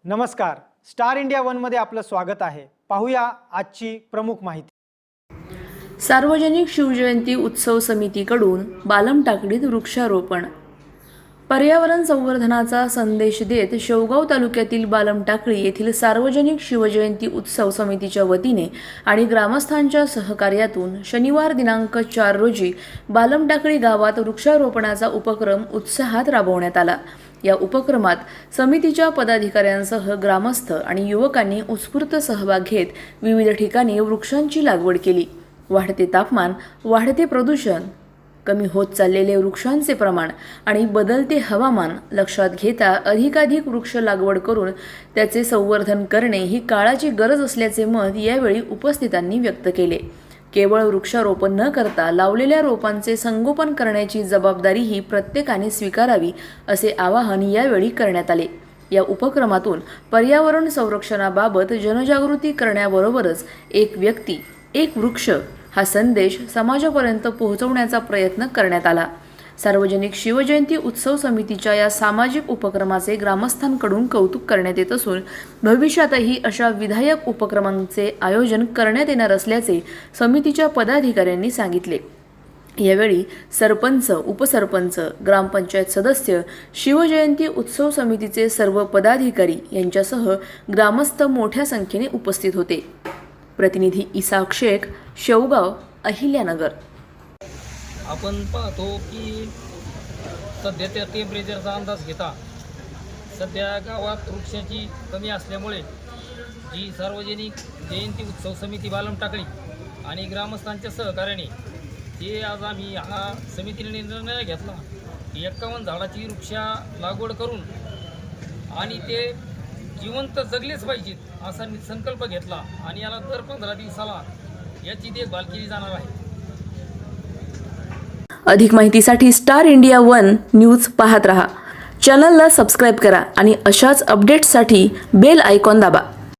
नमस्कार, star India वनमध्ये आपलं स्वागत आहे। पाहूया आजची प्रमुख माहिती। सार्वजनिक शिवजयंती उत्सव समितीकडून बालमटाकडीत वृक्षारोपण। पर्यावरण संवर्धनाचा संदेश देत शेवगाव तालुक्यातील बालमटाकळी येथील सार्वजनिक शिवजयंती उत्सव समितीच्या वतीने आणि ग्रामस्थांच्या सहकार्यातून शनिवार दिनांक 4 रोजी बालमटाकळी गावात वृक्षारोपणाचा उपक्रम उत्साहात राबवण्यात आला। या उपक्रमात समितीच्या पदाधिकाऱ्यांसह ग्रामस्थ आणि युवकांनी उत्स्फूर्त सहभाग घेत विविध ठिकाणी वृक्षांची लागवड केली। वाढते तापमान, वाढते प्रदूषण, कमी होत चाललेले वृक्षांचे प्रमाण आणि बदलते हवामान लक्षात घेता अधिकाधिक वृक्ष लागवड करून त्याचे संवर्धन करणे ही काळाची गरज असल्याचे मत यावेळी उपस्थितांनी व्यक्त केले। केवळ वृक्षारोपण न करता लावलेल्या रोपांचे संगोपन करण्याची जबाबदारीही प्रत्येकाने स्वीकारावी असे आवाहन यावेळी करण्यात आले। या उपक्रमातून पर्यावरण संरक्षणाबाबत जनजागृती करण्याबरोबरच एक व्यक्ती एक वृक्ष हा संदेश समाजापर्यंत पोहोचवण्याचा प्रयत्न करण्यात आला। सार्वजनिक शिवजयंती उत्सव समितीच्या या सामाजिक उपक्रमाचे ग्रामस्थांकडून कौतुक करण्यात येत असून भविष्यातही अशा विधायक उपक्रमांचे आयोजन करण्यात येणार असल्याचे समितीच्या पदाधिकाऱ्यांनी सांगितले। यावेळी सरपंच, उपसरपंच, ग्रामपंचायत सदस्य, शिवजयंती उत्सव समितीचे सर्व पदाधिकारी यांच्यासह ग्रामस्थ मोठ्या संख्येने उपस्थित होते। प्रतिनिधी इसाक शेख, शेवगाव, अहिल्यानगर। आपण पाहतो की सध्याच्या टेम्परेचरचा अंदाज घेता सध्या गावात वृक्षाची कमी असल्यामुळे जी सार्वजनिक जयंती उत्सव समिती बालमटाकळी आणि ग्रामस्थांच्या सहकार्याने ते आज आम्ही हा समितीने निर्णय घेतला की 51 झाडाची वृक्षा लागवड करून आणि ते जिवंत जगलेच पाहिजेत असा संकल्प घेतला आणि याला दर 15 दिवसाला याची देखभाल केली जाणार आहे। अधिक माहितीसाठी स्टार इंडिया वन न्यूज पाहत रहा। चॅनलला सबस्क्राइब करा आणि अशाच अपडेट्ससाठी बेल आयकॉन दाबा।